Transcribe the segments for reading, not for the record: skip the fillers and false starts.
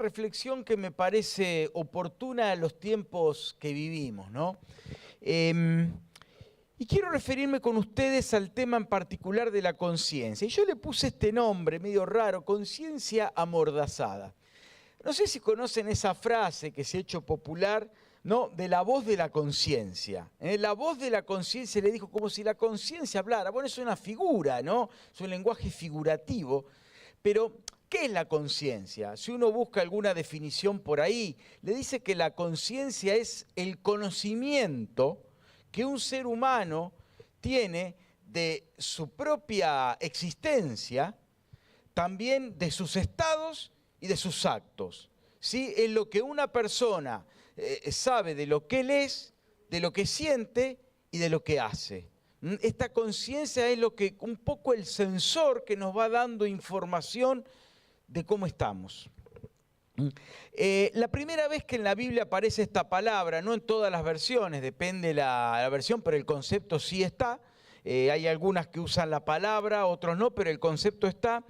reflexión que me parece oportuna a los tiempos que vivimos, ¿no? Y quiero referirme con ustedes al tema en particular de la conciencia. Y yo le puse este nombre medio raro, conciencia amordazada. No sé si conocen esa frase que se ha hecho popular, ¿no? De la voz de la conciencia. La voz de la conciencia le dijo como si la conciencia hablara. Bueno, es una figura, ¿no? Es un lenguaje figurativo. Pero, ¿qué es la conciencia? Si uno busca alguna definición por ahí, le dice que la conciencia es el conocimiento que un ser humano tiene de su propia existencia, también de sus estados y de sus actos. ¿Sí? Es lo que una persona sabe de lo que él es, de lo que siente y de lo que hace. Esta conciencia es lo que un poco el sensor que nos va dando información de cómo estamos. La primera vez que en la Biblia aparece esta palabra, no en todas las versiones, depende la versión, pero el concepto sí está. Hay algunas que usan la palabra, otros no, pero el concepto está.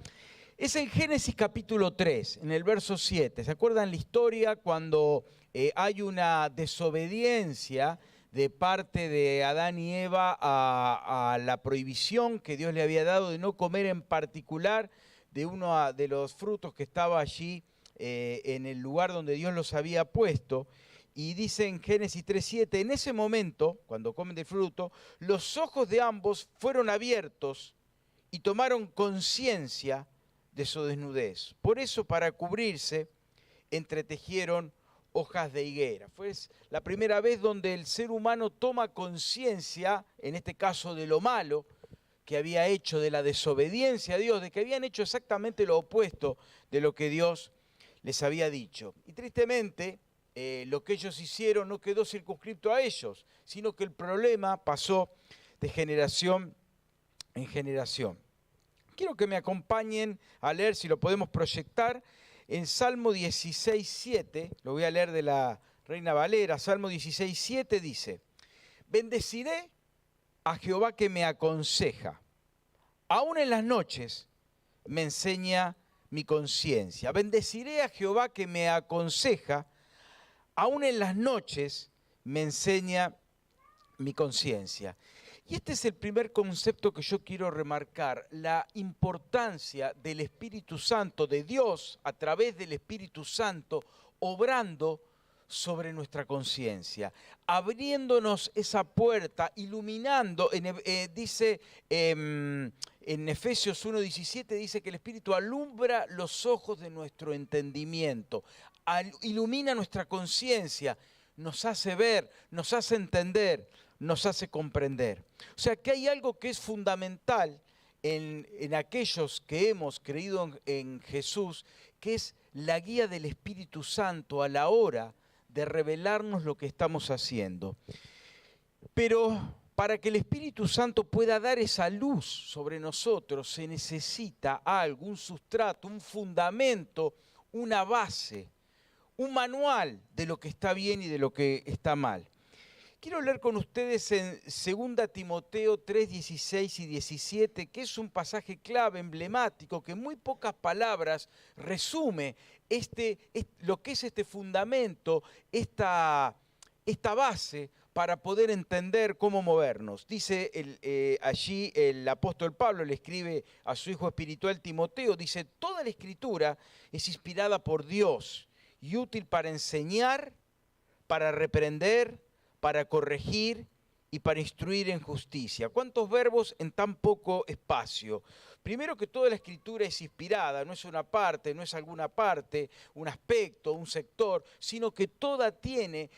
Es en Génesis capítulo 3, en el verso 7. ¿Se acuerdan la historia cuando hay una desobediencia de parte de Adán y Eva a la prohibición que Dios le había dado de no comer en particular de uno de los frutos que estaba allí en el lugar donde Dios los había puesto? Y dice en Génesis 3:7, en ese momento, cuando comen del fruto, los ojos de ambos fueron abiertos y tomaron conciencia de su desnudez. Por eso, para cubrirse, entretejieron hojas de higuera. Fue la primera vez donde el ser humano toma conciencia, en este caso de lo malo que había hecho, de la desobediencia a Dios, de que habían hecho exactamente lo opuesto de lo que Dios les había dicho. Y tristemente, lo que ellos hicieron no quedó circunscripto a ellos, sino que el problema pasó de generación en generación. Quiero que me acompañen a leer, si lo podemos proyectar, en Salmo 16:7, lo voy a leer de la Reina Valera. Salmo 16:7 dice: bendeciré a Jehová que me aconseja, aún en las noches me enseña mi conciencia. Bendeciré a Jehová que me aconseja, aún en las noches me enseña mi conciencia. Y este es el primer concepto que yo quiero remarcar, la importancia del Espíritu Santo, de Dios a través del Espíritu Santo, obrando sobre nuestra conciencia, abriéndonos esa puerta, iluminando, dice en Efesios 1:17, dice que el Espíritu alumbra los ojos de nuestro entendimiento, ilumina nuestra conciencia, nos hace ver, nos hace entender, nos hace comprender. O sea que hay algo que es fundamental en aquellos que hemos creído en Jesús, que es la guía del Espíritu Santo a la hora de revelarnos lo que estamos haciendo. Pero para que el Espíritu Santo pueda dar esa luz sobre nosotros, se necesita algo, un sustrato, un fundamento, una base, un manual de lo que está bien y de lo que está mal. Quiero leer con ustedes en 2 Timoteo 3:16 y 17, que es un pasaje clave, emblemático, que en muy pocas palabras resume lo que es este fundamento, esta base para poder entender cómo movernos. Dice allí el apóstol Pablo, le escribe a su hijo espiritual Timoteo, dice: toda la Escritura es inspirada por Dios y útil para enseñar, para reprender, para corregir y para instruir en justicia. ¿Cuántos verbos en tan poco espacio? Primero que toda la Escritura es inspirada, no es una parte, no es alguna parte, un aspecto, un sector, sino que toda tiene,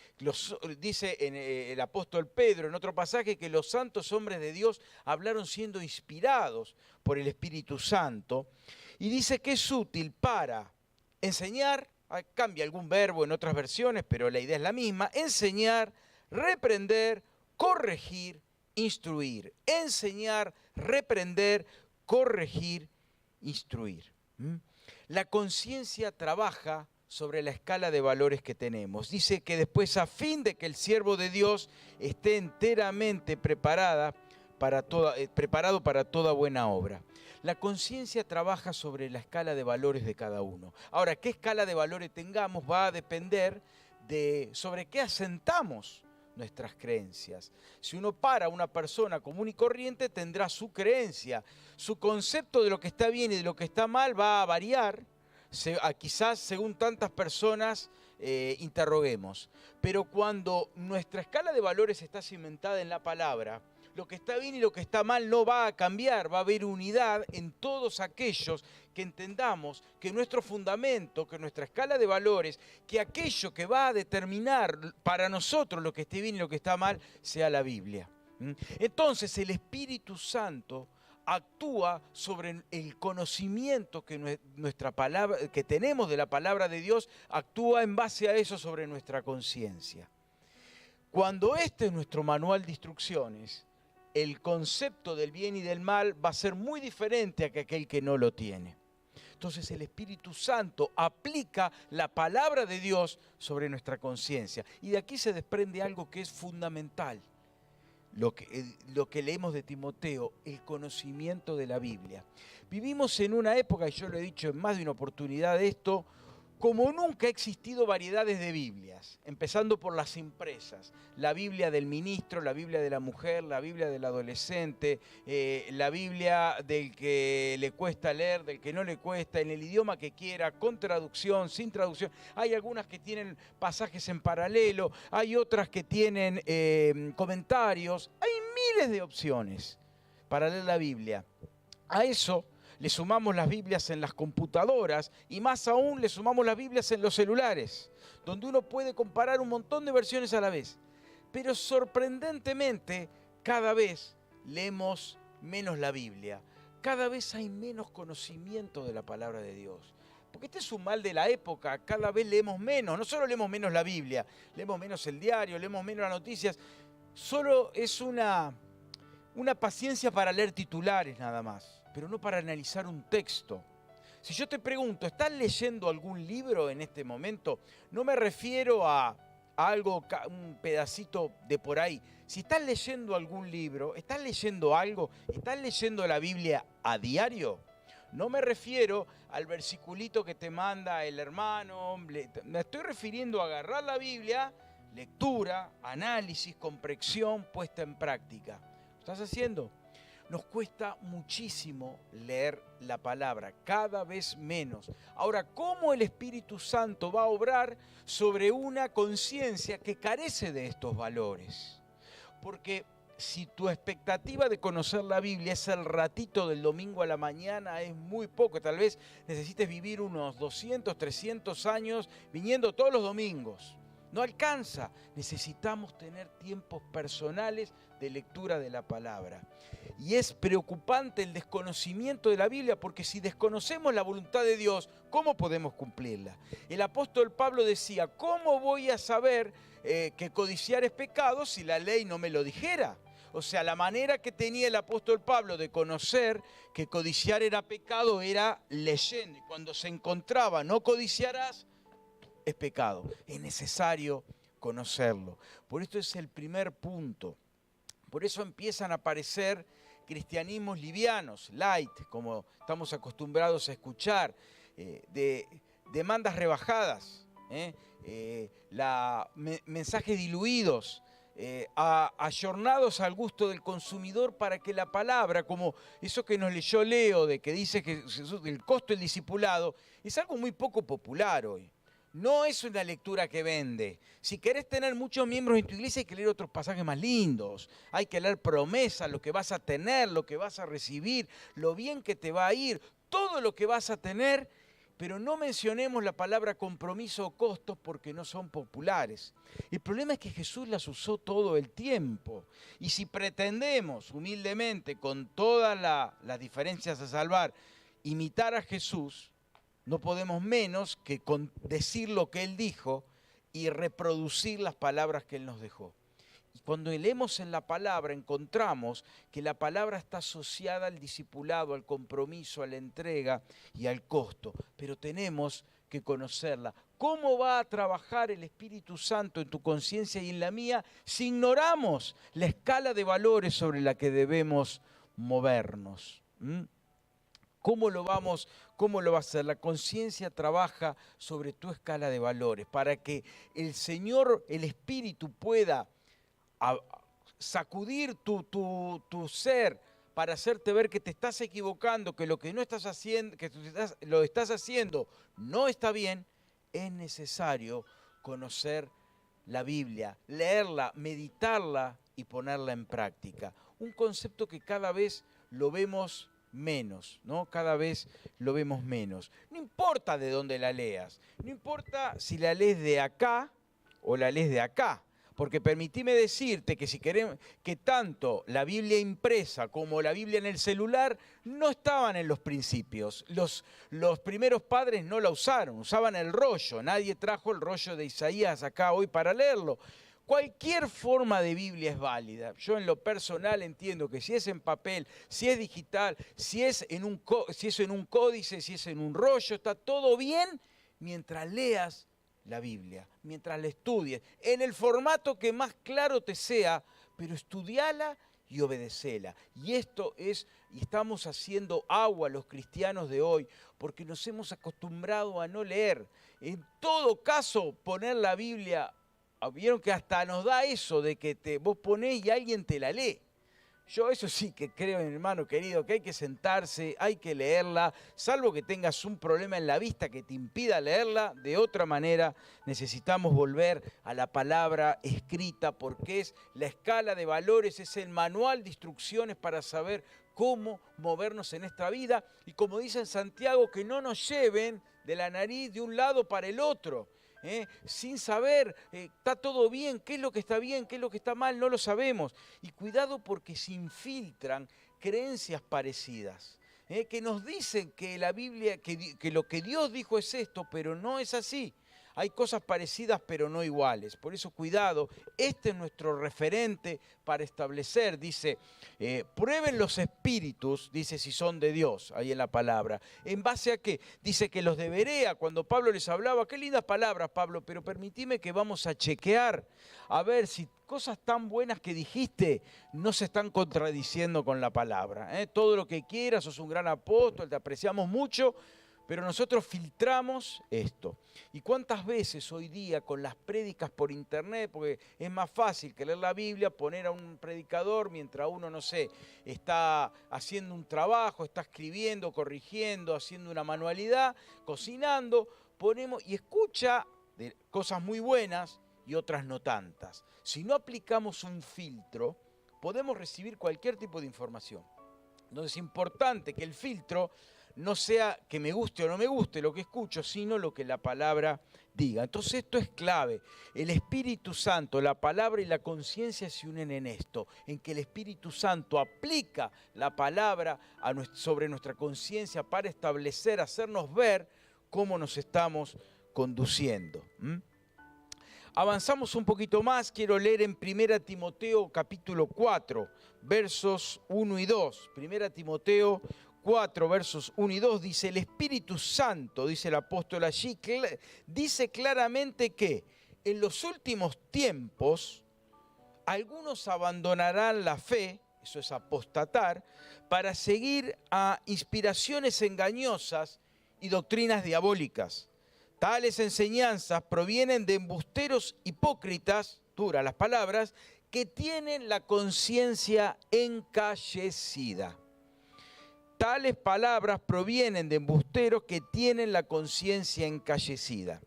dice el apóstol Pedro en otro pasaje, que los santos hombres de Dios hablaron siendo inspirados por el Espíritu Santo, y dice que es útil para enseñar, cambia algún verbo en otras versiones, pero la idea es la misma, enseñar, reprender, corregir, instruir. Enseñar, reprender, corregir, instruir. La conciencia trabaja sobre la escala de valores que tenemos. Dice que después, a fin de que el siervo de Dios esté enteramente preparada preparado para toda buena obra. La conciencia trabaja sobre la escala de valores de cada uno. Ahora, qué escala de valores tengamos va a depender de sobre qué asentamos nuestras creencias. Si uno para a una persona común y corriente, tendrá su creencia. Su concepto de lo que está bien y de lo que está mal va a variar, quizás según tantas personas interroguemos. Pero cuando nuestra escala de valores está cimentada en la palabra, lo que está bien y lo que está mal no va a cambiar, va a haber unidad en todos aquellos que entendamos que nuestro fundamento, que nuestra escala de valores, que aquello que va a determinar para nosotros lo que esté bien y lo que está mal, sea la Biblia. Entonces el Espíritu Santo actúa sobre el conocimiento que nuestra palabra, que tenemos de la palabra de Dios, actúa en base a eso sobre nuestra conciencia. Cuando este es nuestro manual de instrucciones, el concepto del bien y del mal va a ser muy diferente a que aquel que no lo tiene. Entonces el Espíritu Santo aplica la palabra de Dios sobre nuestra conciencia. Y de aquí se desprende algo que es fundamental. Lo que leemos de Timoteo, el conocimiento de la Biblia. Vivimos en una época, y yo lo he dicho en más de una oportunidad de esto, como nunca ha existido variedades de Biblias, empezando por las impresas. La Biblia del ministro, la Biblia de la mujer, la Biblia del adolescente, la Biblia del que le cuesta leer, del que no le cuesta, en el idioma que quiera, con traducción, sin traducción. Hay algunas que tienen pasajes en paralelo, hay otras que tienen comentarios. Hay miles de opciones para leer la Biblia. A eso le sumamos las Biblias en las computadoras y más aún le sumamos las Biblias en los celulares, donde uno puede comparar un montón de versiones a la vez. Pero sorprendentemente, cada vez leemos menos la Biblia, cada vez hay menos conocimiento de la palabra de Dios. Porque este es un mal de la época, cada vez leemos menos, no solo leemos menos la Biblia, leemos menos el diario, leemos menos las noticias, solo es una paciencia para leer titulares nada más, pero no para analizar un texto. Si yo te pregunto, ¿estás leyendo algún libro en este momento? No me refiero a algo, un pedacito de por ahí. Si estás leyendo algún libro, ¿estás leyendo algo? ¿Estás leyendo la Biblia a diario? No me refiero al versiculito que te manda el hermano. Me estoy refiriendo a agarrar la Biblia, lectura, análisis, comprensión, puesta en práctica. ¿Lo estás haciendo? Nos cuesta muchísimo leer la palabra, cada vez menos. Ahora, ¿cómo el Espíritu Santo va a obrar sobre una conciencia que carece de estos valores? Porque si tu expectativa de conocer la Biblia es el ratito del domingo a la mañana, es muy poco. Tal vez necesites vivir unos 200, 300 años viniendo todos los domingos. No alcanza. Necesitamos tener tiempos personales de lectura de la palabra. Y es preocupante el desconocimiento de la Biblia, porque si desconocemos la voluntad de Dios, ¿cómo podemos cumplirla? El apóstol Pablo decía, ¿cómo voy a saber que codiciar es pecado si la ley no me lo dijera? O sea, la manera que tenía el apóstol Pablo de conocer que codiciar era pecado era leyendo. Y cuando se encontraba, no codiciarás, es pecado. Es necesario conocerlo. Por esto es el primer punto. Por eso empiezan a aparecer cristianismos livianos, light, como estamos acostumbrados a escuchar, de demandas rebajadas, mensajes diluidos, ayornados al gusto del consumidor, para que la palabra, como eso que nos leyó Leo, de que dice que el costo del discipulado, es algo muy poco popular hoy. No es una lectura que vende. Si querés tener muchos miembros en tu iglesia, hay que leer otros pasajes más lindos. Hay que leer promesas, lo que vas a tener, lo que vas a recibir, lo bien que te va a ir, todo lo que vas a tener, pero no mencionemos la palabra compromiso o costos porque no son populares. El problema es que Jesús las usó todo el tiempo. Y si pretendemos humildemente, con todas las diferencias a salvar, imitar a Jesús, no podemos menos que decir lo que Él dijo y reproducir las palabras que Él nos dejó. Y cuando leemos en la palabra, encontramos que la palabra está asociada al discipulado, al compromiso, a la entrega y al costo. Pero tenemos que conocerla. ¿Cómo va a trabajar el Espíritu Santo en tu conciencia y en la mía si ignoramos la escala de valores sobre la que debemos movernos? ¿Cómo lo va a hacer? La conciencia trabaja sobre tu escala de valores para que el Señor, el Espíritu, pueda sacudir tu ser para hacerte ver que te estás equivocando, que lo que no estás haciendo, lo estás haciendo no está bien. Es necesario conocer la Biblia, leerla, meditarla y ponerla en práctica. Un concepto que cada vez lo vemos menos, ¿no? Cada vez lo vemos menos. No importa de dónde la leas, no importa si la lees de acá o la lees de acá, porque permitime decirte que si queremos que tanto la Biblia impresa como la Biblia en el celular no estaban en los principios. Los primeros padres no la usaron, usaban el rollo. Nadie trajo el rollo de Isaías acá hoy para leerlo. Cualquier forma de Biblia es válida. Yo en lo personal entiendo que si es en papel, si es digital, si es en un códice, si es en un rollo, está todo bien mientras leas la Biblia, mientras la estudies, en el formato que más claro te sea, pero estudiala y obedecela. Y estamos haciendo agua los cristianos de hoy, porque nos hemos acostumbrado a no leer. En todo caso, poner la Biblia, vieron que hasta nos da eso de que vos ponés y alguien te la lee. Yo eso sí que creo, hermano querido, que hay que sentarse, hay que leerla, salvo que tengas un problema en la vista que te impida leerla. De otra manera, necesitamos volver a la palabra escrita, porque es la escala de valores, es el manual de instrucciones para saber cómo movernos en esta vida. Y como dice en Santiago, que no nos lleven de la nariz de un lado para el otro. Sin saber, está todo bien, qué es lo que está bien, qué es lo que está mal, no lo sabemos. Y cuidado porque se infiltran creencias parecidas, que nos dicen que la Biblia, que lo que Dios dijo es esto, pero no es así. Hay cosas parecidas pero no iguales. Por eso cuidado, este es nuestro referente para establecer, dice, prueben los espíritus, dice si son de Dios, ahí en la palabra. ¿En base a qué? Dice que los de Berea, cuando Pablo les hablaba, qué lindas palabras Pablo, pero permitime que vamos a chequear, a ver si cosas tan buenas que dijiste no se están contradiciendo con la palabra. Todo lo que quieras, sos un gran apóstol, te apreciamos mucho, pero nosotros filtramos esto. ¿Y cuántas veces hoy día con las prédicas por internet, porque es más fácil que leer la Biblia, poner a un predicador mientras uno, no sé, está haciendo un trabajo, está escribiendo, corrigiendo, haciendo una manualidad, cocinando, ponemos y escucha de cosas muy buenas y otras no tantas. Si no aplicamos un filtro, podemos recibir cualquier tipo de información. Entonces es importante que el filtro no sea que me guste o no me guste lo que escucho, sino lo que la palabra diga. Entonces esto es clave. El Espíritu Santo, la palabra y la conciencia se unen en esto, en que el Espíritu Santo aplica la palabra sobre nuestra conciencia para establecer, hacernos ver cómo nos estamos conduciendo. Avanzamos un poquito más, quiero leer en 1 Timoteo capítulo 4, versos 1 y 2. 1 Timoteo 4, versos 1 y 2, dice, el Espíritu Santo, dice el apóstol allí, dice claramente que en los últimos tiempos algunos abandonarán la fe, eso es apostatar, para seguir a inspiraciones engañosas y doctrinas diabólicas. Tales enseñanzas provienen de embusteros hipócritas, duras las palabras, que tienen la conciencia encallecida. Tales palabras provienen de embusteros que tienen la conciencia encallecida.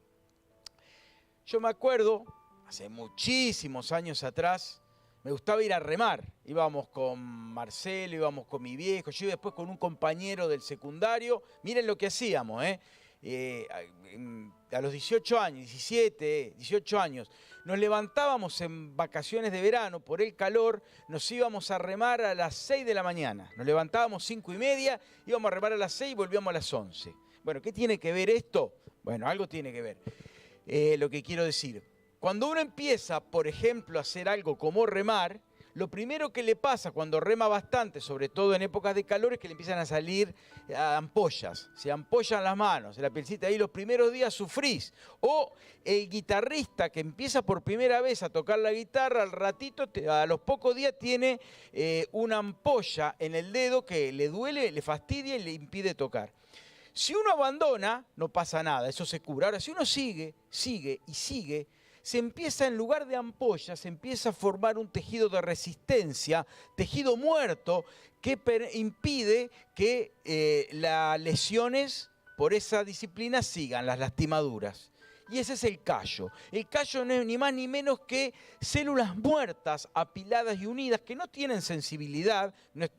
Yo me acuerdo, hace muchísimos años atrás, me gustaba ir a remar. Íbamos con Marcelo, íbamos con mi viejo, yo iba después con un compañero del secundario. Miren lo que hacíamos, a los 18 años, 17, 18 años, nos levantábamos en vacaciones de verano por el calor, nos íbamos a remar a las 6 de la mañana. Nos levantábamos 5:30, íbamos a remar a las 6 y volvíamos a las 11. Bueno, ¿qué tiene que ver esto? Bueno, algo tiene que ver. Lo que quiero decir, cuando uno empieza, por ejemplo, a hacer algo como remar, lo primero que le pasa cuando rema bastante, sobre todo en épocas de calor, es que le empiezan a salir ampollas. Se ampollan las manos, la pielcita ahí los primeros días sufrís. O el guitarrista que empieza por primera vez a tocar la guitarra, al ratito, a los pocos días tiene una ampolla en el dedo que le duele, le fastidia y le impide tocar. Si uno abandona, no pasa nada, eso se cura. Ahora, si uno sigue, sigue y sigue, se empieza, en lugar de ampollas, se empieza a formar un tejido de resistencia, tejido muerto, que impide que las lesiones por esa disciplina sigan, las lastimaduras. Y ese es el callo. El callo no es ni más ni menos que células muertas, apiladas y unidas, que no tienen sensibilidad,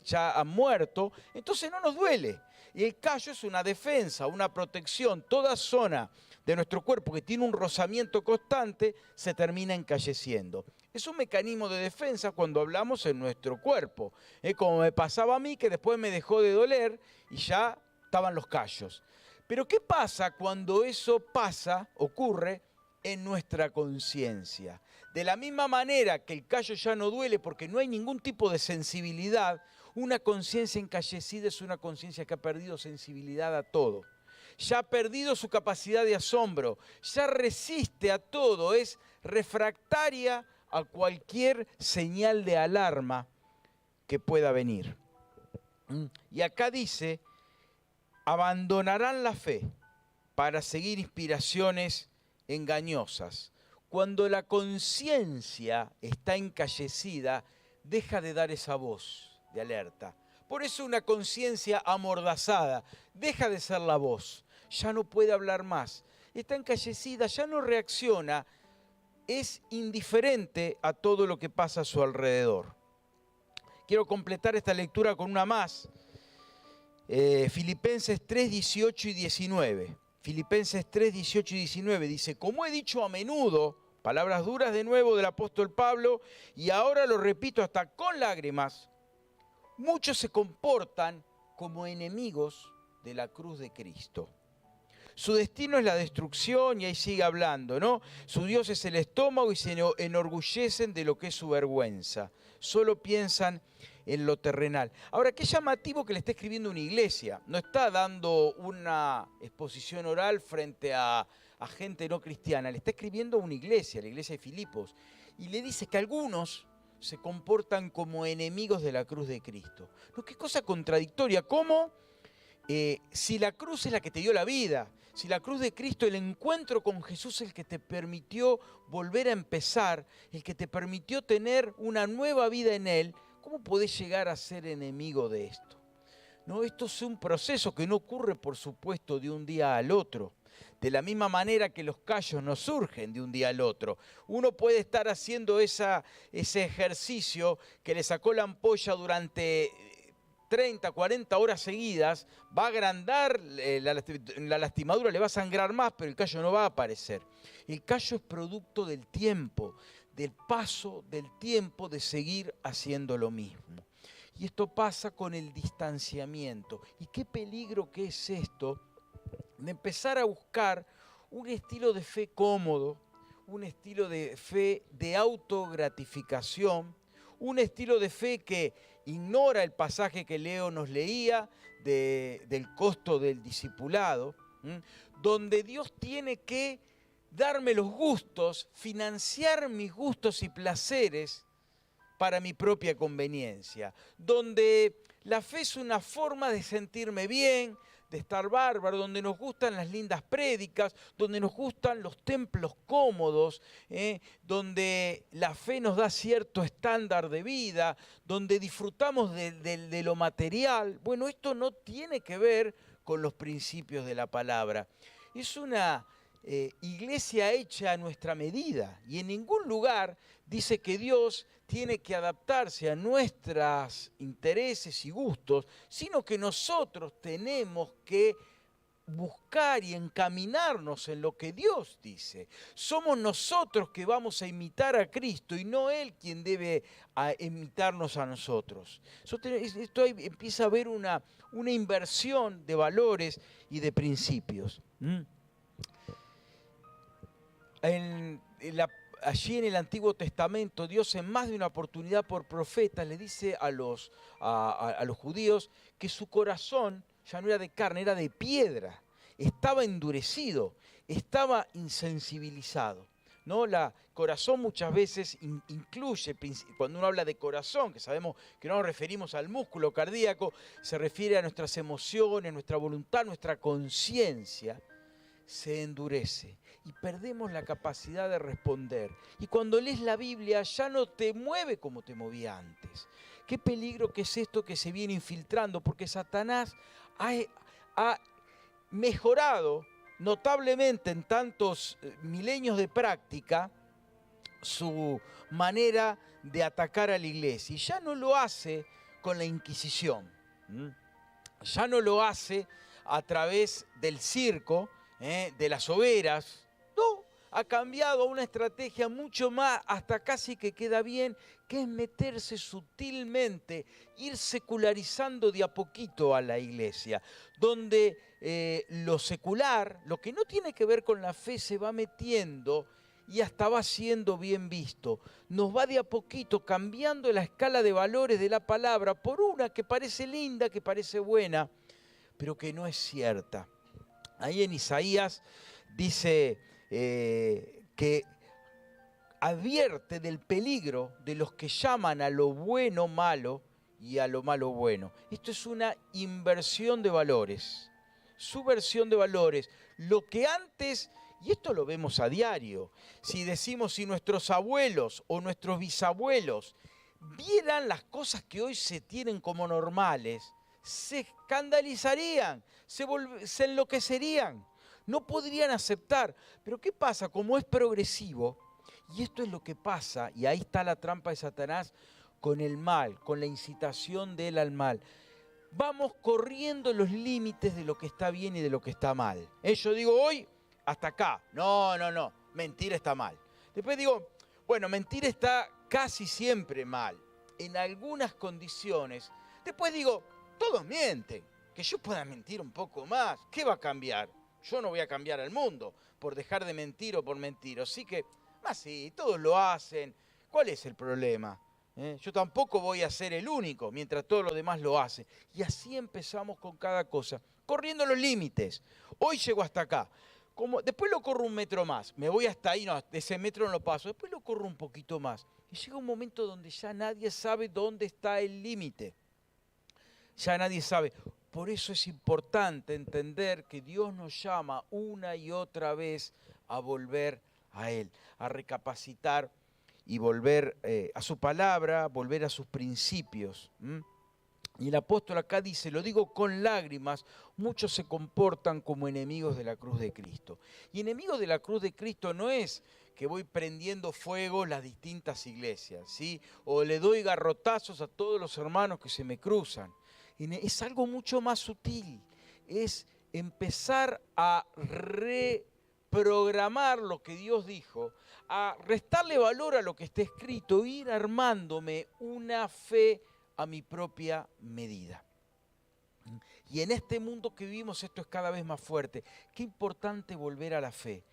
ya han muerto, entonces no nos duele. Y el callo es una defensa, una protección. Toda zona de nuestro cuerpo que tiene un rozamiento constante se termina encalleciendo. Es un mecanismo de defensa cuando hablamos en nuestro cuerpo. Como me pasaba a mí, que después me dejó de doler y ya estaban los callos. Pero ¿qué pasa cuando eso ocurre en nuestra conciencia? De la misma manera que el callo ya no duele porque no hay ningún tipo de sensibilidad, una conciencia encallecida es una conciencia que ha perdido sensibilidad a todo. Ya ha perdido su capacidad de asombro, ya resiste a todo, es refractaria a cualquier señal de alarma que pueda venir. Y acá dice, abandonarán la fe para seguir inspiraciones engañosas. Cuando la conciencia está encallecida, deja de dar esa voz de alerta. Por eso una conciencia amordazada deja de ser la voz, ya no puede hablar más, está encallecida, ya no reacciona, es indiferente a todo lo que pasa a su alrededor. Quiero completar esta lectura con una más, Filipenses 3, 18 y 19. Filipenses 3, 18 y 19 dice, como he dicho a menudo, palabras duras de nuevo del apóstol Pablo, y ahora lo repito hasta con lágrimas, muchos se comportan como enemigos de la cruz de Cristo. Su destino es la destrucción, y ahí sigue hablando, ¿no? Su Dios es el estómago y se enorgullecen de lo que es su vergüenza. Solo piensan en lo terrenal. Ahora, qué llamativo que le está escribiendo una iglesia. No está dando una exposición oral frente a gente no cristiana. Le está escribiendo a una iglesia, la iglesia de Filipos. Y le dice que algunos se comportan como enemigos de la cruz de Cristo. No, qué cosa contradictoria. ¿Cómo? Si la cruz es la que te dio la vida, si la cruz de Cristo, el encuentro con Jesús, es el que te permitió volver a empezar, el que te permitió tener una nueva vida en Él, ¿cómo podés llegar a ser enemigo de esto? No, esto es un proceso que no ocurre, por supuesto, de un día al otro. De la misma manera que los callos no surgen de un día al otro. Uno puede estar haciendo ese ejercicio que le sacó la ampolla durante 30, 40 horas seguidas, va a agrandar la lastimadura, le va a sangrar más, pero el callo no va a aparecer. El callo es producto del tiempo, del paso del tiempo de seguir haciendo lo mismo. Y esto pasa con el distanciamiento. ¿Y qué peligro que es esto? De empezar a buscar un estilo de fe cómodo, un estilo de fe de autogratificación, un estilo de fe que ignora el pasaje que Leo nos leía del costo del discipulado, donde Dios tiene que darme los gustos, financiar mis gustos y placeres para mi propia conveniencia, donde la fe es una forma de sentirme bien, de estar bárbaro, donde nos gustan las lindas prédicas, donde nos gustan los templos cómodos, donde la fe nos da cierto estándar de vida, donde disfrutamos de lo material. Bueno, esto no tiene que ver con los principios de la palabra. Es una iglesia hecha a nuestra medida y en ningún lugar dice que Dios tiene que adaptarse a nuestros intereses y gustos, sino que nosotros tenemos que buscar y encaminarnos en lo que Dios dice. Somos nosotros que vamos a imitar a Cristo y no Él quien debe imitarnos a nosotros. Esto empieza a haber una inversión de valores y de principios. allí en el Antiguo Testamento, Dios en más de una oportunidad por profetas le dice a los judíos que su corazón ya no era de carne, era de piedra. Estaba endurecido, estaba insensibilizado. ¿No? El corazón muchas veces incluye, cuando uno habla de corazón, que sabemos que no nos referimos al músculo cardíaco, se refiere a nuestras emociones, nuestra voluntad, nuestra conciencia, se endurece y perdemos la capacidad de responder. Y cuando lees la Biblia ya no te mueve como te movía antes. Qué peligro que es esto que se viene infiltrando, porque Satanás ha mejorado notablemente en tantos milenios de práctica su manera de atacar a la iglesia. Y ya no lo hace con la Inquisición, ya no lo hace a través del circo, de las hogueras. No, ha cambiado a una estrategia mucho más, hasta casi que queda bien, que es meterse sutilmente, ir secularizando de a poquito a la iglesia, donde lo secular, lo que no tiene que ver con la fe, se va metiendo y hasta va siendo bien visto. Nos va de a poquito cambiando la escala de valores de la palabra por una que parece linda, que parece buena, pero que no es cierta. Ahí en Isaías dice que advierte del peligro de los que llaman a lo bueno malo y a lo malo bueno. Esto es una inversión de valores, subversión de valores. Lo que antes, y esto lo vemos a diario, si decimos si nuestros abuelos o nuestros bisabuelos vieran las cosas que hoy se tienen como normales, se escandalizarían, se enloquecerían, no podrían aceptar. Pero ¿qué pasa? Como es progresivo, y esto es lo que pasa, y ahí está la trampa de Satanás con el mal, con la incitación de él al mal. Vamos corriendo los límites de lo que está bien y de lo que está mal. Yo digo hoy, hasta acá. No, mentira está mal. Después digo, bueno, mentira está casi siempre mal, en algunas condiciones. Después digo, todos mienten, que yo pueda mentir un poco más. ¿Qué va a cambiar? Yo no voy a cambiar al mundo por dejar de mentir o por mentir. Así que, más sí, todos lo hacen. ¿Cuál es el problema? Yo tampoco voy a ser el único, mientras todos los demás lo hacen. Y así empezamos con cada cosa, corriendo los límites. Hoy llego hasta acá. Después lo corro un metro más. Me voy hasta ahí, no, de ese metro no lo paso. Después lo corro un poquito más. Y llega un momento donde ya nadie sabe dónde está el límite. Ya nadie sabe. Por eso es importante entender que Dios nos llama una y otra vez a volver a Él, a recapacitar y volver a su palabra, volver a sus principios. Y el apóstol acá dice, lo digo con lágrimas, muchos se comportan como enemigos de la cruz de Cristo. Y enemigos de la cruz de Cristo no es que voy prendiendo fuego las distintas iglesias, ¿sí? O le doy garrotazos a todos los hermanos que se me cruzan. Es algo mucho más sutil, es empezar a reprogramar lo que Dios dijo, a restarle valor a lo que está escrito, ir armándome una fe a mi propia medida. Y en este mundo que vivimos esto es cada vez más fuerte. Qué importante volver a la fe.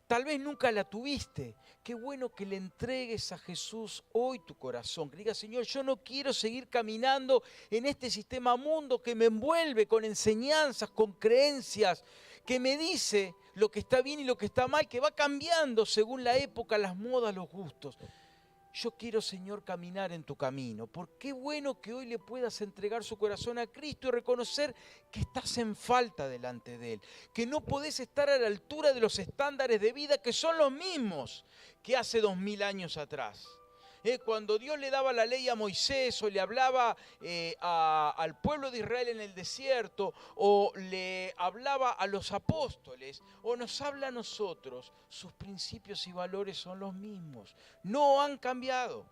Tal vez nunca la tuviste. Qué bueno que le entregues a Jesús hoy tu corazón. Que digas, Señor, yo no quiero seguir caminando en este sistema mundo que me envuelve con enseñanzas, con creencias, que me dice lo que está bien y lo que está mal, que va cambiando según la época, las modas, los gustos. Yo quiero, Señor, caminar en tu camino. Porque qué bueno que hoy le puedas entregar su corazón a Cristo y reconocer que estás en falta delante de Él. Que no podés estar a la altura de los estándares de vida que son los mismos que hace 2000 años atrás. Cuando Dios le daba la ley a Moisés o le hablaba al pueblo de Israel en el desierto o le hablaba a los apóstoles o nos habla a nosotros, sus principios y valores son los mismos, no han cambiado.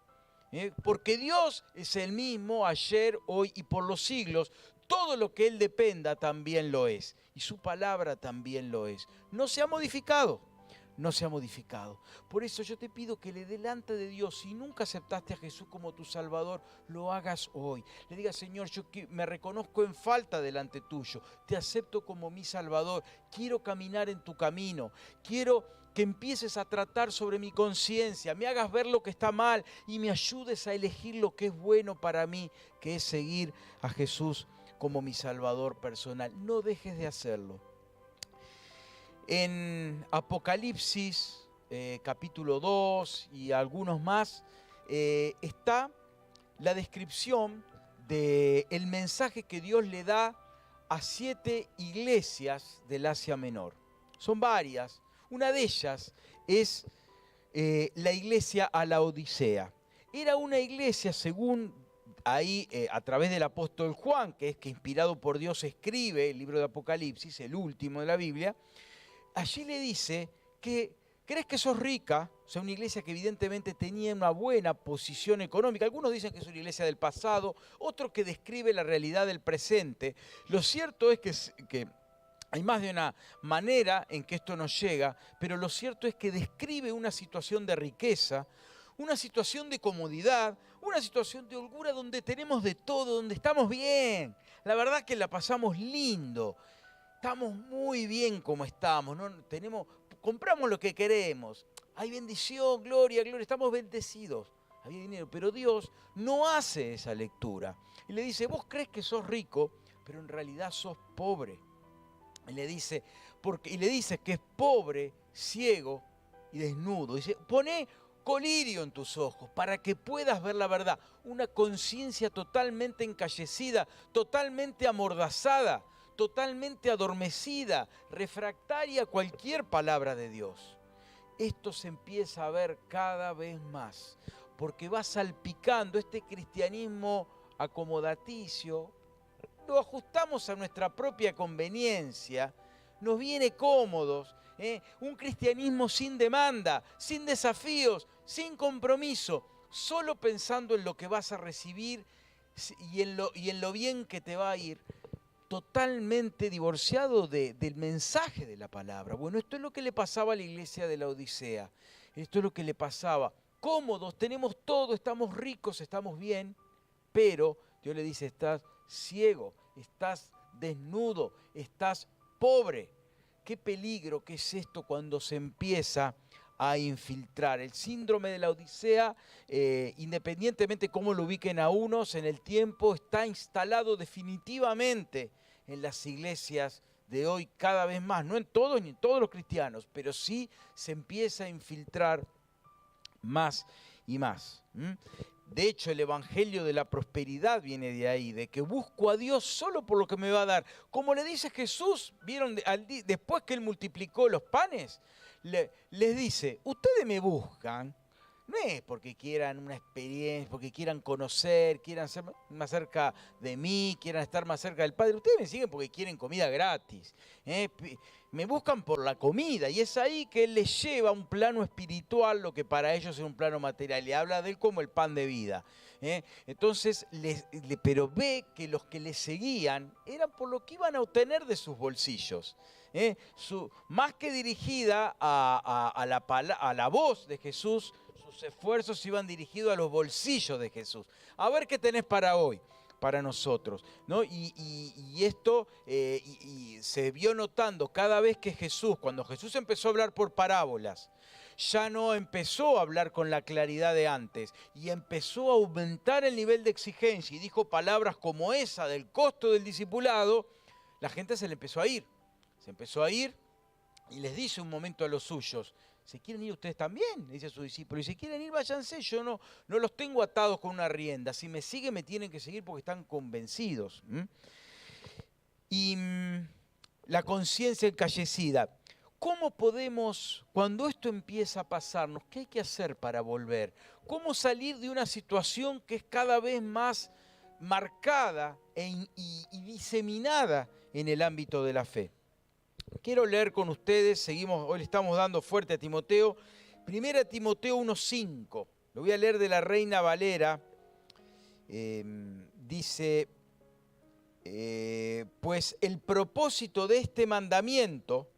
Porque Dios es el mismo ayer, hoy y por los siglos. Todo lo que Él dependa también lo es y su palabra también lo es. No se ha modificado. No se ha modificado. Por eso yo te pido que delante de Dios, si nunca aceptaste a Jesús como tu Salvador, lo hagas hoy. Le digas, Señor, yo me reconozco en falta delante tuyo. Te acepto como mi Salvador. Quiero caminar en tu camino. Quiero que empieces a tratar sobre mi conciencia, me hagas ver lo que está mal y me ayudes a elegir lo que es bueno para mí, que es seguir a Jesús como mi Salvador personal. No dejes de hacerlo. En Apocalipsis, capítulo 2 y algunos más, está la descripción del mensaje que Dios le da a 7 iglesias del Asia Menor. Son varias. Una de ellas es la iglesia a la Odisea. Era una iglesia, según ahí, a través del apóstol Juan, que es que inspirado por Dios escribe el libro de Apocalipsis, el último de la Biblia. Allí le dice que crees que sos rica, o sea, una iglesia que evidentemente tenía una buena posición económica. Algunos dicen que es una iglesia del pasado, otros que describe la realidad del presente. Lo cierto es que hay más de una manera en que esto nos llega, pero lo cierto es que describe una situación de riqueza, una situación de comodidad, una situación de holgura donde tenemos de todo, donde estamos bien. La verdad que la pasamos lindo. Estamos muy bien como estamos, ¿no? Compramos lo que queremos. Hay bendición, gloria, gloria, estamos bendecidos. Hay dinero, pero Dios no hace esa lectura. Y le dice, vos crees que sos rico, pero en realidad sos pobre. Y le dice que es pobre, ciego y desnudo. Dice, poné colirio en tus ojos para que puedas ver la verdad. Una conciencia totalmente encallecida, totalmente amordazada, totalmente adormecida, refractaria a cualquier palabra de Dios. Esto se empieza a ver cada vez más, porque va salpicando este cristianismo acomodaticio, lo ajustamos a nuestra propia conveniencia, nos viene cómodos, un cristianismo sin demanda, sin desafíos, sin compromiso, solo pensando en lo que vas a recibir y en lo bien que te va a ir, totalmente divorciado del mensaje de la palabra. Bueno, esto es lo que le pasaba a la iglesia de la Odisea. Esto es lo que le pasaba. Cómodos, tenemos todo, estamos ricos, estamos bien, pero Dios le dice, estás ciego, estás desnudo, estás pobre. Qué peligro que es esto cuando se empieza a infiltrar. El síndrome de la Odisea, independientemente de cómo lo ubiquen a unos en el tiempo, está instalado definitivamente en las iglesias de hoy cada vez más. No en todos ni en todos los cristianos, pero sí se empieza a infiltrar más y más. De hecho, el evangelio de la prosperidad viene de ahí, de que busco a Dios solo por lo que me va a dar. Como le dice Jesús, vieron, después que Él multiplicó los panes, les dice, ustedes me buscan, no es porque quieran una experiencia, porque quieran conocer, quieran ser más cerca de mí, quieran estar más cerca del Padre. Ustedes me siguen porque quieren comida gratis. Me buscan por la comida y es ahí que Él les lleva a un plano espiritual lo que para ellos es un plano material. Le habla de Él como el pan de vida. Entonces, pero ve que los que le seguían eran por lo que iban a obtener de sus bolsillos. Más que dirigida a la voz de Jesús, sus esfuerzos iban dirigidos a los bolsillos de Jesús. A ver qué tenés para hoy, para nosotros, ¿no? Y esto se vio notando cada vez que cuando Jesús empezó a hablar por parábolas, ya no empezó a hablar con la claridad de antes y empezó a aumentar el nivel de exigencia y dijo palabras como esa del costo del discipulado, la gente se le empezó a ir. Se empezó a ir y les dice un momento a los suyos, ¿se quieren ir ustedes también? Le dice a sus discípulos, y si quieren ir, váyanse, yo no los tengo atados con una rienda, si me siguen me tienen que seguir porque están convencidos. Y la conciencia encallecida. ¿Cómo podemos, cuando esto empieza a pasarnos, qué hay que hacer para volver? ¿Cómo salir de una situación que es cada vez más marcada y diseminada en el ámbito de la fe? Quiero leer con ustedes, hoy le estamos dando fuerte a Timoteo, 1 Timoteo 1:5, lo voy a leer de la Reina Valera, dice, pues el propósito de este mandamiento,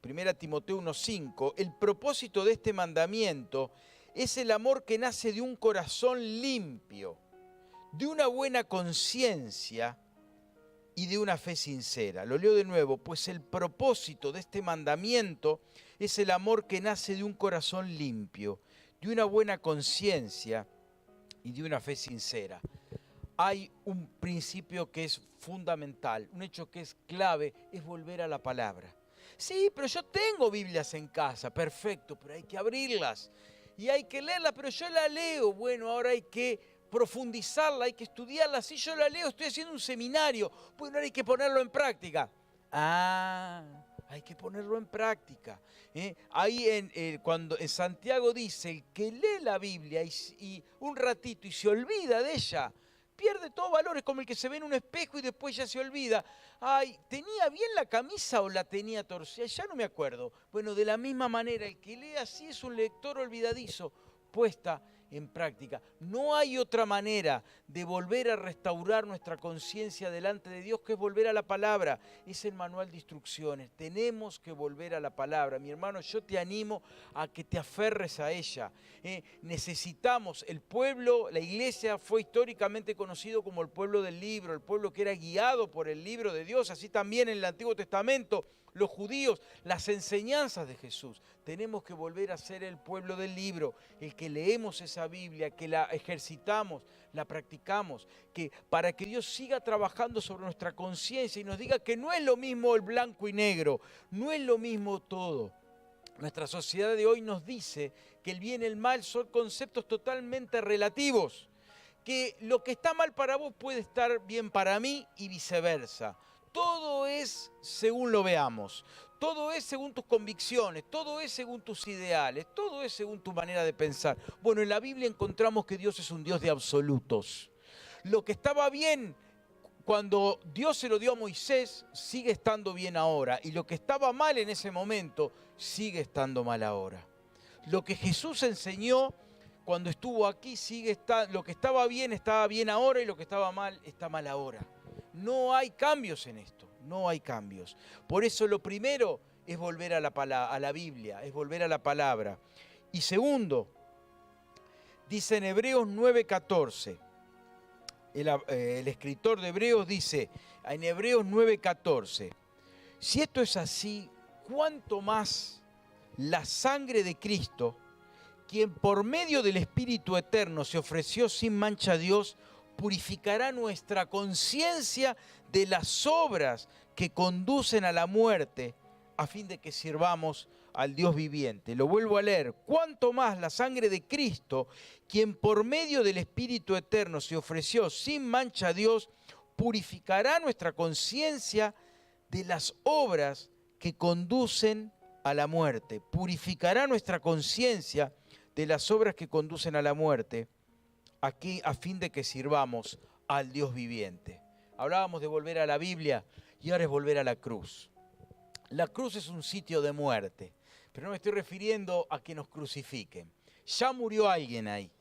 1 Timoteo 1:5, el propósito de este mandamiento es el amor que nace de un corazón limpio, de una buena conciencia y de una fe sincera. Lo leo de nuevo, pues el propósito de este mandamiento es el amor que nace de un corazón limpio, de una buena conciencia y de una fe sincera. Hay un principio que es fundamental, un hecho que es clave, es volver a la palabra. Sí, pero yo tengo Biblias en casa, perfecto, pero hay que abrirlas y hay que leerlas, pero yo la leo. Bueno, ahora hay que profundizarla, hay que estudiarla. Sí, yo la leo, estoy haciendo un seminario, bueno, ahora hay que ponerlo en práctica. Hay que ponerlo en práctica. Ahí cuando en Santiago dice, el que lee la Biblia y un ratito y se olvida de ella, pierde todo valor, es como el que se ve en un espejo y después ya se olvida. Ay, ¿tenía bien la camisa o la tenía torcida? Ya no me acuerdo. Bueno, de la misma manera, el que lee así es un lector olvidadizo, puesta en práctica. No hay otra manera de volver a restaurar nuestra conciencia delante de Dios que es volver a la palabra. Es el manual de instrucciones. Tenemos que volver a la palabra. Mi hermano, yo te animo a que te aferres a ella. Necesitamos, el pueblo, la iglesia fue históricamente conocido como el pueblo del libro, el pueblo que era guiado por el libro de Dios, así también en el Antiguo Testamento, los judíos, las enseñanzas de Jesús. Tenemos que volver a ser el pueblo del libro, el que leemos esa Biblia, que la ejercitamos, la practicamos, que para que Dios siga trabajando sobre nuestra conciencia y nos diga que no es lo mismo el blanco y negro, no es lo mismo todo. Nuestra sociedad de hoy nos dice que el bien y el mal son conceptos totalmente relativos, que lo que está mal para vos puede estar bien para mí y viceversa. Todo es según lo veamos, todo es según tus convicciones, todo es según tus ideales, todo es según tu manera de pensar. Bueno, en la Biblia encontramos que Dios es un Dios de absolutos. Lo que estaba bien cuando Dios se lo dio a Moisés, sigue estando bien ahora. Y lo que estaba mal en ese momento, sigue estando mal ahora. Lo que Jesús enseñó cuando estuvo aquí, lo que estaba bien ahora y lo que estaba mal está mal ahora. No hay cambios en esto, no hay cambios. Por eso lo primero es volver a la Biblia, es volver a la palabra. Y segundo, dice en Hebreos 9:14, el escritor de Hebreos dice en Hebreos 9:14, si esto es así, ¿cuánto más la sangre de Cristo, quien por medio del Espíritu Eterno se ofreció sin mancha a Dios, purificará nuestra conciencia de las obras que conducen a la muerte, a fin de que sirvamos al Dios viviente? Lo vuelvo a leer. Cuánto más la sangre de Cristo, quien por medio del Espíritu Eterno se ofreció sin mancha a Dios, purificará nuestra conciencia de las obras que conducen a la muerte. Purificará nuestra conciencia de las obras que conducen a la muerte, aquí a fin de que sirvamos al Dios viviente. Hablábamos de volver a la Biblia y ahora es volver a la cruz. La cruz es un sitio de muerte, pero no me estoy refiriendo a que nos crucifiquen. Ya murió alguien ahí,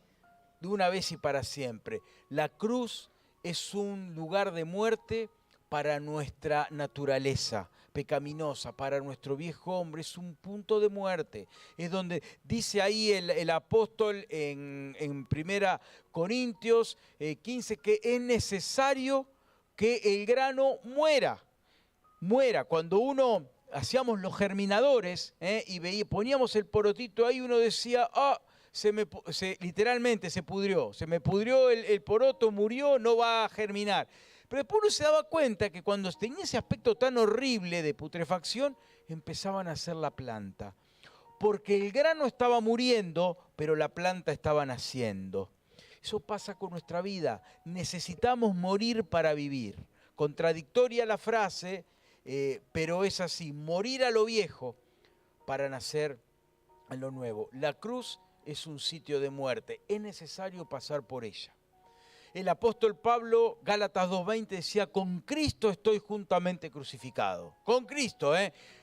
de una vez y para siempre. La cruz es un lugar de muerte para nuestra naturaleza pecaminosa, para nuestro viejo hombre, es un punto de muerte. Es donde dice ahí el apóstol en 1 Corintios 15 que es necesario que el grano muera. Cuando uno hacíamos los germinadores y poníamos el porotito ahí, uno decía, literalmente se pudrió, se me pudrió el poroto, murió, no va a germinar. Pero después uno se daba cuenta que cuando tenía ese aspecto tan horrible de putrefacción, empezaban a hacer la planta. Porque el grano estaba muriendo, pero la planta estaba naciendo. Eso pasa con nuestra vida. Necesitamos morir para vivir. Contradictoria la frase, pero es así. Morir a lo viejo para nacer a lo nuevo. La cruz es un sitio de muerte. Es necesario pasar por ella. El apóstol Pablo, Gálatas 2:20, decía, con Cristo estoy juntamente crucificado. Con Cristo,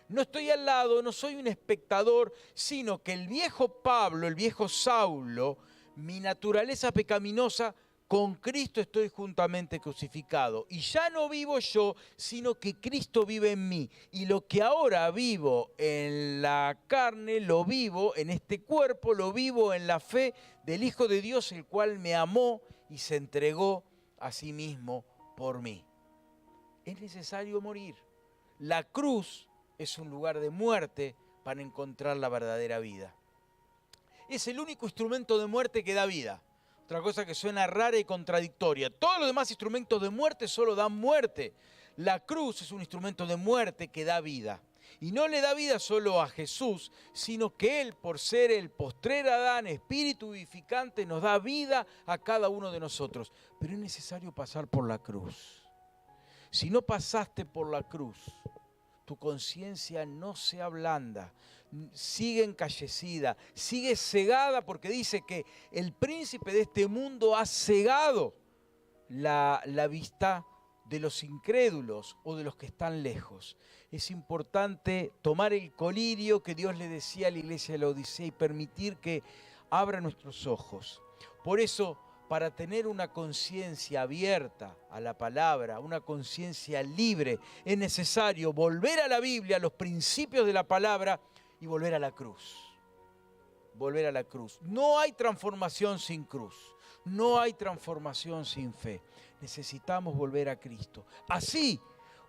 No estoy al lado, no soy un espectador, sino que el viejo Pablo, el viejo Saulo, mi naturaleza pecaminosa, con Cristo estoy juntamente crucificado. Y ya no vivo yo, sino que Cristo vive en mí. Y lo que ahora vivo en la carne, lo vivo en este cuerpo, lo vivo en la fe del Hijo de Dios, el cual me amó y se entregó a sí mismo por mí. Es necesario morir. La cruz es un lugar de muerte para encontrar la verdadera vida. Es el único instrumento de muerte que da vida. Otra cosa que suena rara y contradictoria. Todos los demás instrumentos de muerte solo dan muerte. La cruz es un instrumento de muerte que da vida. Y no le da vida solo a Jesús, sino que Él, por ser el postrer Adán, espíritu vivificante, nos da vida a cada uno de nosotros. Pero es necesario pasar por la cruz. Si no pasaste por la cruz, tu conciencia no se ablanda, sigue encallecida, sigue cegada, porque dice que el príncipe de este mundo ha cegado la vista de los incrédulos o de los que están lejos. Es importante tomar el colirio que Dios le decía a la iglesia de la Odisea y permitir que abra nuestros ojos. Por eso, para tener una conciencia abierta a la palabra, una conciencia libre, es necesario volver a la Biblia, a los principios de la palabra y volver a la cruz. Volver a la cruz. No hay transformación sin cruz. No hay transformación sin fe. Necesitamos volver a Cristo. Así,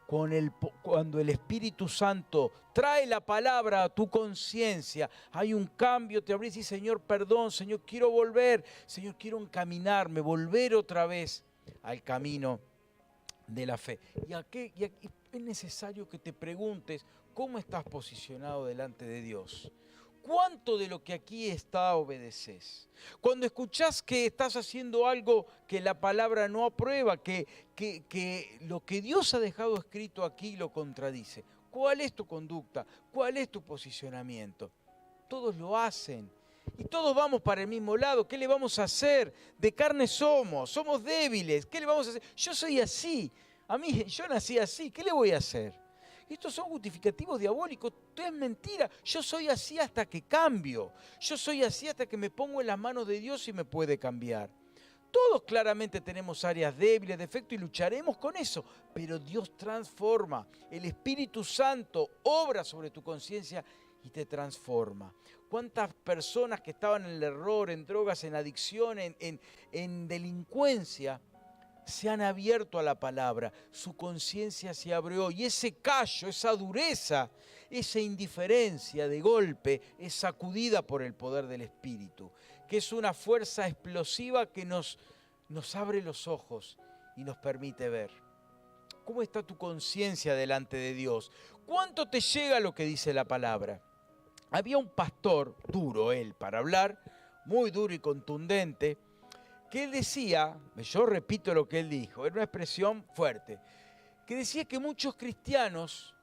cuando el Espíritu Santo trae la palabra a tu conciencia, hay un cambio, te abrís y dices, Señor, perdón, Señor, quiero volver, Señor, quiero encaminarme, volver otra vez al camino de la fe. Y es necesario que te preguntes, ¿cómo estás posicionado delante de Dios? ¿Cuánto de lo que aquí está obedeces? Cuando escuchás que estás haciendo algo que la palabra no aprueba, que lo que Dios ha dejado escrito aquí lo contradice, ¿cuál es tu conducta? ¿Cuál es tu posicionamiento? Todos lo hacen y todos vamos para el mismo lado. ¿Qué le vamos a hacer? De carne somos débiles. ¿Qué le vamos a hacer? Yo soy así. Yo nací así. ¿Qué le voy a hacer? Estos son justificativos diabólicos, esto es mentira. Yo soy así hasta que cambio. Yo soy así hasta que me pongo en las manos de Dios y me puede cambiar. Todos claramente tenemos áreas débiles, defectos y lucharemos con eso. Pero Dios transforma. El Espíritu Santo obra sobre tu conciencia y te transforma. ¿Cuántas personas que estaban en el error, en drogas, en adicción, en delincuencia, se han abierto a la palabra, su conciencia se abrió y ese callo, esa dureza, esa indiferencia de golpe es sacudida por el poder del Espíritu, que es una fuerza explosiva que nos abre los ojos y nos permite ver. ¿Cómo está tu conciencia delante de Dios? ¿Cuánto te llega lo que dice la palabra? Había un pastor, duro él para hablar, muy duro y contundente, que él decía, yo repito lo que él dijo, era una expresión fuerte, que decía que muchos cristianos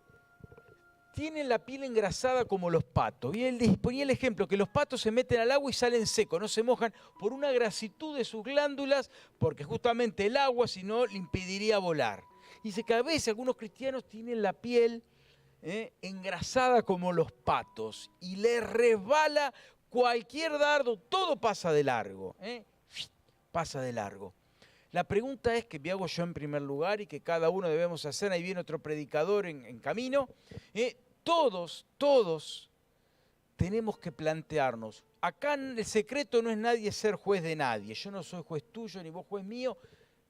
tienen la piel engrasada como los patos. Y él ponía el ejemplo que los patos se meten al agua y salen secos, no se mojan por una grasitud de sus glándulas, porque justamente el agua si no le impediría volar. Y dice que a veces algunos cristianos tienen la piel engrasada como los patos y les resbala cualquier dardo, todo pasa de largo. Pasa de largo. La pregunta es que me hago yo en primer lugar y que cada uno debemos hacer, ahí viene otro predicador en camino, todos tenemos que plantearnos, acá el secreto no es nadie ser juez de nadie, yo no soy juez tuyo ni vos juez mío,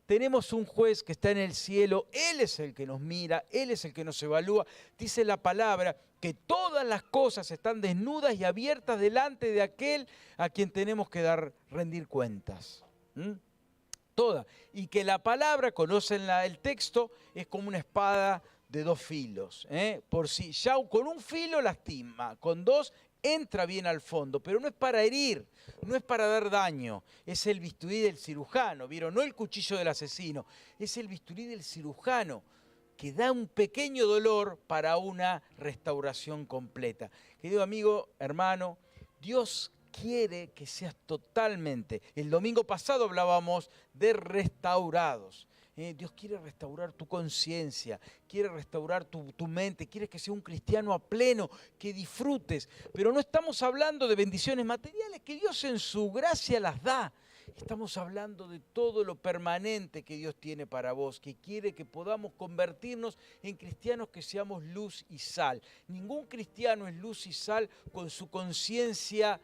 tenemos un juez que está en el cielo, Él es el que nos mira, Él es el que nos evalúa, dice la palabra que todas las cosas están desnudas y abiertas delante de aquel a quien tenemos que rendir cuentas. Toda. Y que la palabra, conocen el texto, es como una espada de dos filos. Por si ya con un filo lastima, con dos entra bien al fondo, pero no es para herir, no es para dar daño, es el bisturí del cirujano, ¿vieron? No el cuchillo del asesino, es el bisturí del cirujano que da un pequeño dolor para una restauración completa. Querido amigo, hermano, Dios quiere que seas totalmente. El domingo pasado hablábamos de restaurados. Dios quiere restaurar tu conciencia, quiere restaurar tu mente, quiere que seas un cristiano a pleno, que disfrutes. Pero no estamos hablando de bendiciones materiales, que Dios en su gracia las da. Estamos hablando de todo lo permanente que Dios tiene para vos, que quiere que podamos convertirnos en cristianos que seamos luz y sal. Ningún cristiano es luz y sal con su conciencia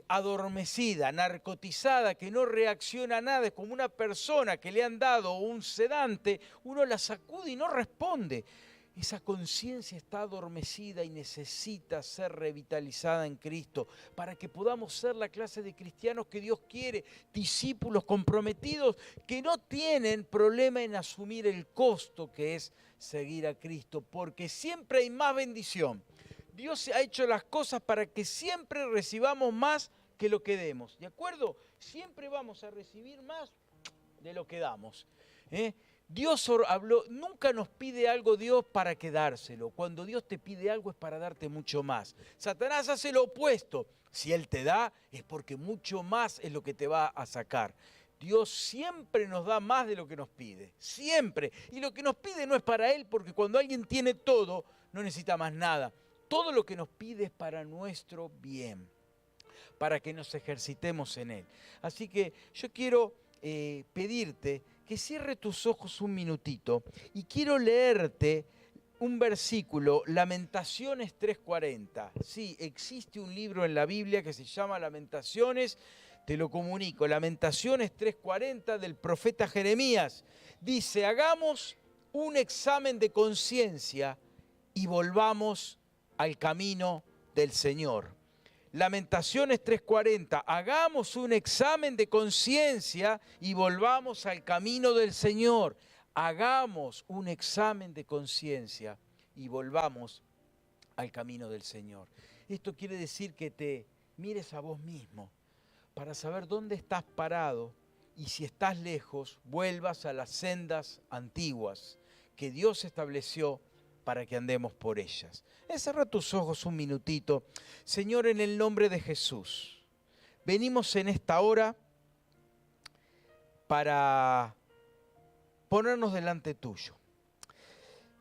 adormecida, narcotizada, que no reacciona a nada. Es como una persona que le han dado un sedante, uno la sacude y no responde. esa conciencia está adormecida y necesita ser revitalizada en Cristo para que podamos ser la clase de cristianos que Dios quiere, discípulos comprometidos que no tienen problema en asumir el costo que es seguir a Cristo, porque siempre hay más bendición. Dios ha hecho las cosas para que siempre recibamos más que lo que demos, ¿de acuerdo? Siempre vamos a recibir más de lo que damos, ¿eh? Dios habló, nunca nos pide algo Dios para quedárselo. Cuando Dios te pide algo es para darte mucho más. Satanás hace lo opuesto. Si Él te da es porque mucho más es lo que te va a sacar. Dios siempre nos da más de lo que nos pide, siempre. Y lo que nos pide no es para Él, porque cuando alguien tiene todo, no necesita más nada. Todo lo que nos pide es para nuestro bien, para que nos ejercitemos en Él. Así que yo quiero pedirte que cierre tus ojos un minutito y quiero leerte un versículo, Lamentaciones 3:40. Sí, existe un libro en la Biblia que se llama Lamentaciones, te lo comunico, Lamentaciones 3:40 del profeta Jeremías. Dice, hagamos un examen de conciencia y volvamos al camino del Señor. Lamentaciones 3:40, hagamos un examen de conciencia y volvamos al camino del Señor. Hagamos un examen de conciencia y volvamos al camino del Señor. Esto quiere decir que te mires a vos mismo para saber dónde estás parado y si estás lejos, vuelvas a las sendas antiguas que Dios estableció para que andemos por ellas. Cerra tus ojos un minutito. Señor, en el nombre de Jesús, venimos en esta hora para ponernos delante tuyo.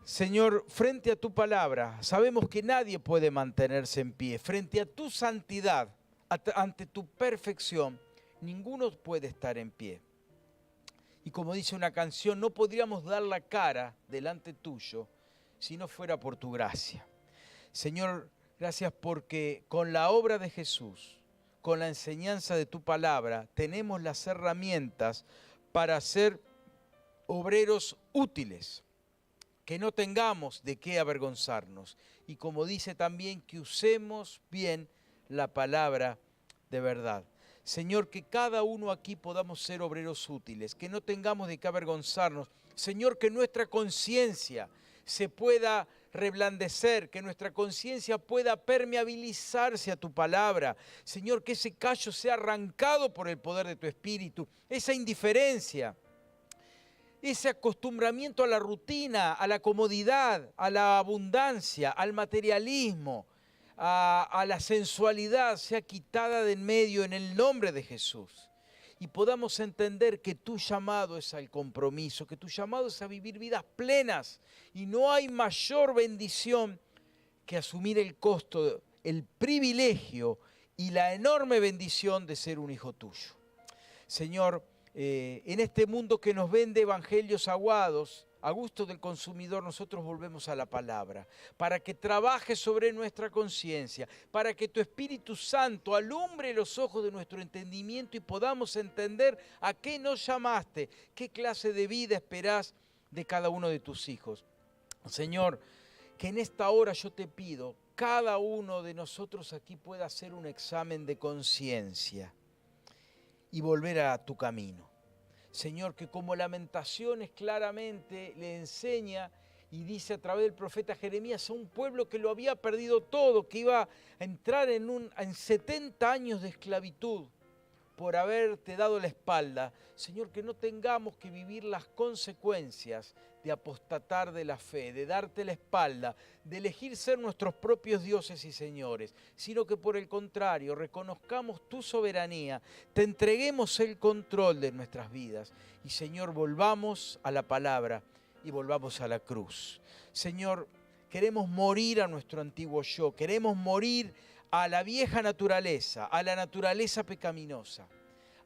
Señor, frente a tu palabra, sabemos que nadie puede mantenerse en pie. Frente a tu santidad, ante tu perfección, ninguno puede estar en pie. Y como dice una canción, no podríamos dar la cara delante tuyo si no fuera por tu gracia. Señor, gracias porque con la obra de Jesús, con la enseñanza de tu palabra, tenemos las herramientas para ser obreros útiles, que no tengamos de qué avergonzarnos. Y como dice también, que usemos bien la palabra de verdad. Señor, que cada uno aquí podamos ser obreros útiles, que no tengamos de qué avergonzarnos. Señor, que nuestra conciencia se pueda reblandecer, que nuestra conciencia pueda permeabilizarse a tu palabra. Señor, que ese callo sea arrancado por el poder de tu Espíritu, esa indiferencia, ese acostumbramiento a la rutina, a la comodidad, a la abundancia, al materialismo, a la sensualidad, sea quitada de en medio en el nombre de Jesús. Y podamos entender que tu llamado es al compromiso, que tu llamado es a vivir vidas plenas. Y no hay mayor bendición que asumir el costo, el privilegio y la enorme bendición de ser un hijo tuyo. Señor, en este mundo que nos vende evangelios aguados, a gusto del consumidor, nosotros volvemos a la palabra, para que trabaje sobre nuestra conciencia, para que tu Espíritu Santo alumbre los ojos de nuestro entendimiento y podamos entender a qué nos llamaste, qué clase de vida esperás de cada uno de tus hijos. Señor, que en esta hora yo te pido, cada uno de nosotros aquí pueda hacer un examen de conciencia y volver a tu camino. Señor, que como Lamentaciones claramente le enseña y dice a través del profeta Jeremías a un pueblo que lo había perdido todo, que iba a entrar en 70 años de esclavitud por haberte dado la espalda. Señor, que no tengamos que vivir las consecuencias de apostatar de la fe, de darte la espalda, de elegir ser nuestros propios dioses y señores, sino que por el contrario, reconozcamos tu soberanía, te entreguemos el control de nuestras vidas y, Señor, volvamos a la palabra y volvamos a la cruz. Señor, queremos morir a nuestro antiguo yo, queremos morir a la vieja naturaleza, a la naturaleza pecaminosa,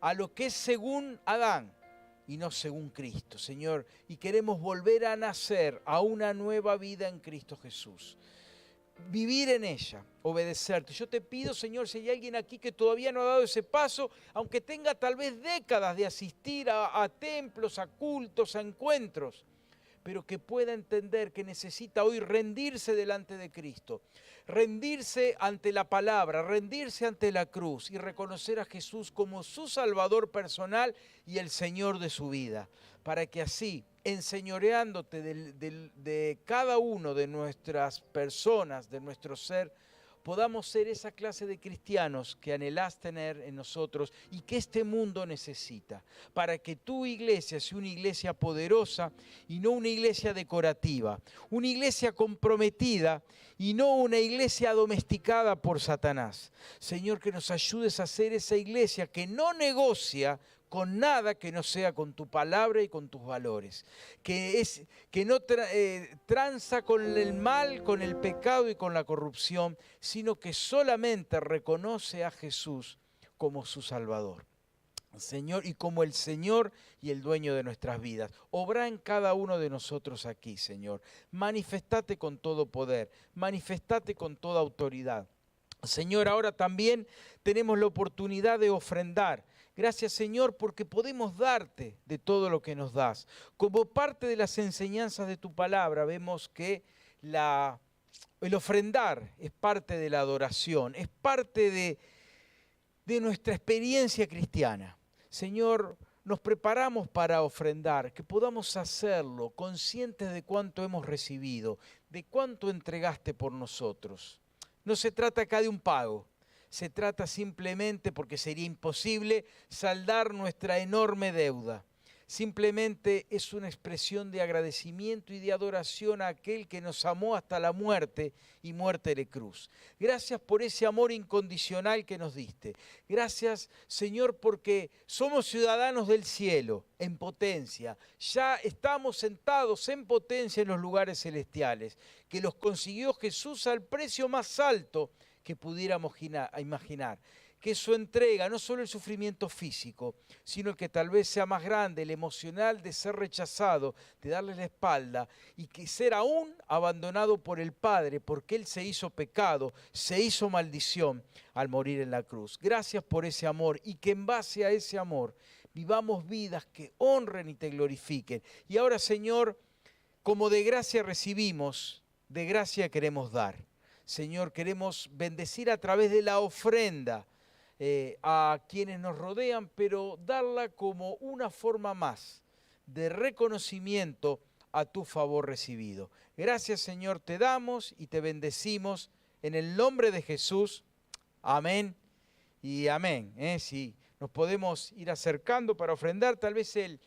a lo que es según Adán y no según Cristo, Señor. Y queremos volver a nacer a una nueva vida en Cristo Jesús. Vivir en ella, obedecerte. Yo te pido, Señor, si hay alguien aquí que todavía no ha dado ese paso, aunque tenga tal vez décadas de asistir a templos, a cultos, a encuentros, pero que pueda entender que necesita hoy rendirse delante de Cristo, rendirse ante la palabra, rendirse ante la cruz y reconocer a Jesús como su Salvador personal y el Señor de su vida, para que así, enseñoreándote de cada uno de nuestras personas, de nuestro ser, podamos ser esa clase de cristianos que anhelás tener en nosotros y que este mundo necesita, para que tu iglesia sea una iglesia poderosa y no una iglesia decorativa, una iglesia comprometida y no una iglesia domesticada por Satanás. Señor, que nos ayudes a ser esa iglesia que no negocia con nada que no sea con tu palabra y con tus valores, que no tranza con el mal, con el pecado y con la corrupción, sino que solamente reconoce a Jesús como su Salvador, Señor, y como el Señor y el dueño de nuestras vidas. Obra en cada uno de nosotros aquí, Señor. Manifestate con todo poder, manifestate con toda autoridad. Señor, ahora también tenemos la oportunidad de ofrendar. Gracias, Señor, porque podemos darte de todo lo que nos das. Como parte de las enseñanzas de tu palabra, vemos que el ofrendar es parte de la adoración, es parte de nuestra experiencia cristiana. Señor, nos preparamos para ofrendar, que podamos hacerlo conscientes de cuánto hemos recibido, de cuánto entregaste por nosotros. No se trata acá de un pago. Se trata simplemente, porque sería imposible, saldar nuestra enorme deuda. Simplemente es una expresión de agradecimiento y de adoración a aquel que nos amó hasta la muerte y muerte de cruz. Gracias por ese amor incondicional que nos diste. Gracias, Señor, porque somos ciudadanos del cielo en potencia. Ya estamos sentados en potencia en los lugares celestiales, que los consiguió Jesús al precio más alto que pudiéramos imaginar, que su entrega, no solo el sufrimiento físico, sino que tal vez sea más grande, el emocional de ser rechazado, de darle la espalda y que ser aún abandonado por el Padre, porque Él se hizo pecado, se hizo maldición al morir en la cruz. Gracias por ese amor y que en base a ese amor vivamos vidas que honren y te glorifiquen. Y ahora, Señor, como de gracia recibimos, de gracia queremos dar. Señor, queremos bendecir a través de la ofrenda a quienes nos rodean, pero darla como una forma más de reconocimiento a tu favor recibido. Gracias, Señor, te damos y te bendecimos en el nombre de Jesús. Amén y amén. Sí, nos podemos ir acercando para ofrendar. Tal vez el